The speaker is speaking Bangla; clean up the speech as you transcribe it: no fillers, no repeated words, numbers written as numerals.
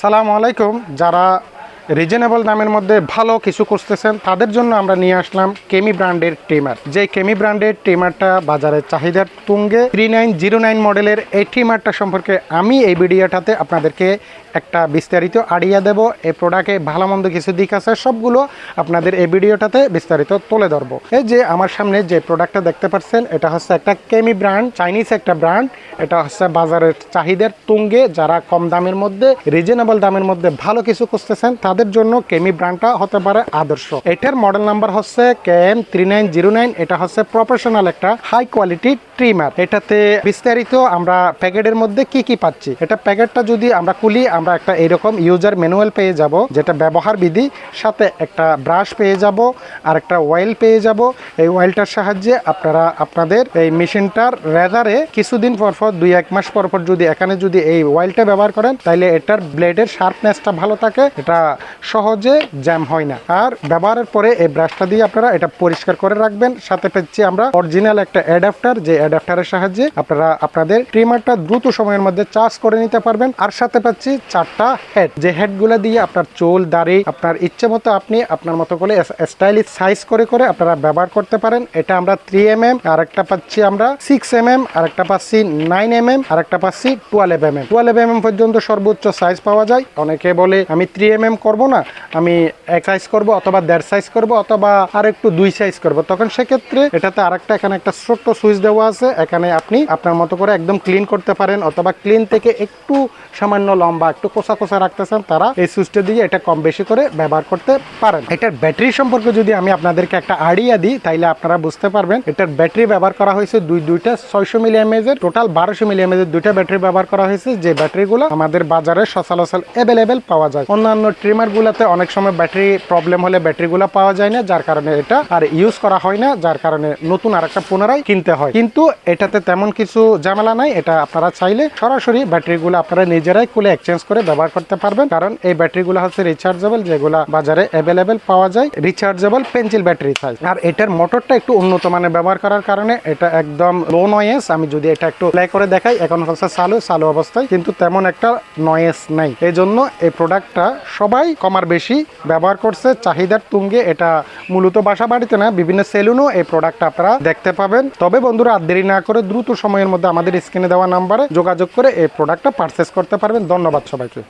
সালামু আলাইকুম। যারা রিজনেবল দামের মধ্যে ভালো কিছু করতেছেন তাদের জন্য আমরা নিয়ে আসলাম কেমি ব্র্যান্ডের ট্রিমার। যে কেমি ব্র্যান্ডের ট্রিমারটা বাজারের চাহিদার তুঙ্গে 3909 মডেলের এই ট্রিমারটা সম্পর্কে আমি এই ভিডিওটাতে আপনাদেরকে একটা বিস্তারিত আইডিয়া দেব। এই প্রোডাক্টে ভালো মন্দ কিছু দিক আছে, সবগুলো আপনাদের এই ভিডিওটাতে বিস্তারিত তুলে ধরবো। এই যে আমার সামনে যে প্রোডাক্টটা দেখতে পাচ্ছেন, এটা হচ্ছে একটা কেমি ব্র্যান্ড, চাইনিজ একটা ব্র্যান্ড। এটা হচ্ছে বাজারের চাহিদার তুঙ্গে যারা কম দামের মধ্যে রিজনেবল দামের মধ্যে ভালো কিছু খুঁজতেছেন তাদের জন্য কেমি ব্র্যান্ডটা হতে পারে আদর্শ। এটার মডেল নাম্বার হচ্ছে KM3909। এটা হচ্ছে প্রফেশনাল একটা হাই কোয়ালিটি ট্রিমার। এটাতে বিস্তারিত আমরা প্যাকেটের মধ্যে কি কি পাচ্ছি, এটা প্যাকেটটা যদি আমরা খুলি আমরা একটা এরকম ইউজার ম্যানুয়াল পেয়ে যাব, যেটা ব্যবহার বিধি, সাথে একটা ব্রাশ পেয়ে যাব আর একটা অয়েল পেয়ে যাব। এই অয়েলটার সাহায্যে আপনারা আপনাদের এই মেশিনটার রেজারে কিছুদিন পর পর 2-1 মাস পর পর যদি এখানে যদি এই অয়েলটা ব্যবহার করেন তাহলে এটার ব্লেডের শার্পনেসটা ভালো থাকে, এটা সহজে জ্যাম হয় না। আর ব্যবহারের পরে এই ব্রাশটা দিয়ে আপনারা এটা পরিষ্কার করে রাখবেন। সাথে পাচ্ছি আমরা অরিজিনাল একটা অ্যাডাপ্টার, যে অ্যাডাপ্টারের সাহায্যে আপনারা আপনাদের ট্রিমারটা দ্রুত সময়ের মধ্যে চার্জ করে নিতে পারবেন। আর সাথে পাচ্ছি 4টা হেড, যে হেডগুলো দিয়ে আপনার চুল দাড়ি আপনার ইচ্ছে মতো আপনি আপনার মতো করে স্টাইলিশ সাইজ করে করে আপনারা ব্যবহার করতে পারেন। এটা আমরা 3mm, আর একটা পাচ্ছি আমরা 6mm, আর একটা পাচ্ছি 9mm, আর একটা পাচ্ছি 12mm। 12mm পর্যন্ত সর্বোচ্চ সাইজ পাওয়া যায়। অনেকে বলে আমি 3mm করব না, আমি 1 সাইজ করব অথবা 1.5 সাইজ করব অথবা আর একটু 2 সাইজ করব, তখন সেক্ষেত্রে এটাতে আরেকটা এখানে একটা ছোট্ট সুইচ দেওয়া আছে। এখানে আপনি আপনার মতো করে একদম ক্লিন করতে পারেন, অথবা ক্লিন থেকে একটু সামান্য লম্বা একটু কোসা কোসা রাখতেছেন তারা এই সুইচটা দিয়ে এটা কম বেশি করে ব্যবহার করতে পারেন। এটার ব্যাটারি সম্পর্কে যদি আমি আপনাদেরকে একটা আইডিয়া দিই তাইলে আপনারা বুঝতে পারবেন। এটার ব্যাটারি ব্যবহার করা হয়েছে দুইটা 600 মিলিঅ্যাম্পিয়ার এর, টোটাল 1200 মিলিঅ্যাম্পিয়ার এর দুইটা ব্যাটারি ব্যবহার করা হয়েছে, যে ব্যাটারিগুলো আমাদের বাজারে সচরাচর অ্যাভেলেবেল পাওয়া যায়। অন্যান্য ট্রিমার গুলাতে অনেক সময় ব্যাটারি প্রবলেম হলে ব্যাটারিগুলো পাওয়া যায় না, যার কারণে এটা আর ইউজ করা হয় না, যার কারণে নতুন আরেকটা পুনরায় কিনতে হয়। কিন্তু এটাতে তেমন কিছু ঝামেলা নাই, এটা আপনারা চাইলে সরাসরি ব্যাটারিগুলো আপনারা নিজেরাই খুলে এক্সচেঞ্জ করে ব্যবহার করতে পারবেন, কারণ এই ব্যাটারিগুলো হচ্ছে রিচার্জেবল, যেগুলা বাজারে অ্যাভেলেবেল পাওয়া যায়, রিচার্জেবল পেন্সিল ব্যাটারি থাকে। আর এটার মোটরটা একটু উন্নত মানের ব্যবহার করার কারণে এটা একদম লো নয়েজ। আমি যদি এটা একটু প্লে করে দেখাই, এখন হচ্ছে চালু অবস্থায়, কিন্তু তেমন একটা নয়েজ নাই। এই জন্য এই প্রোডাক্টটা সবাই কমার বেশি ব্যবহার করছে, চাহিদার তুঙ্গে। এটা মূলত বাসা বাড়িতে না, বিভিন্ন সেলুনও এই প্রোডাক্টটা আপনারা দেখতে পাবেন। তবে বন্ধুরা, আর দেরি না করে দ্রুত সময়ের মধ্যে আমাদের স্ক্রিনে দেওয়া নাম্বারে যোগাযোগ করে এই প্রোডাক্টটা পারচেস করতে পারবেন। ধন্যবাদ সবাইকে।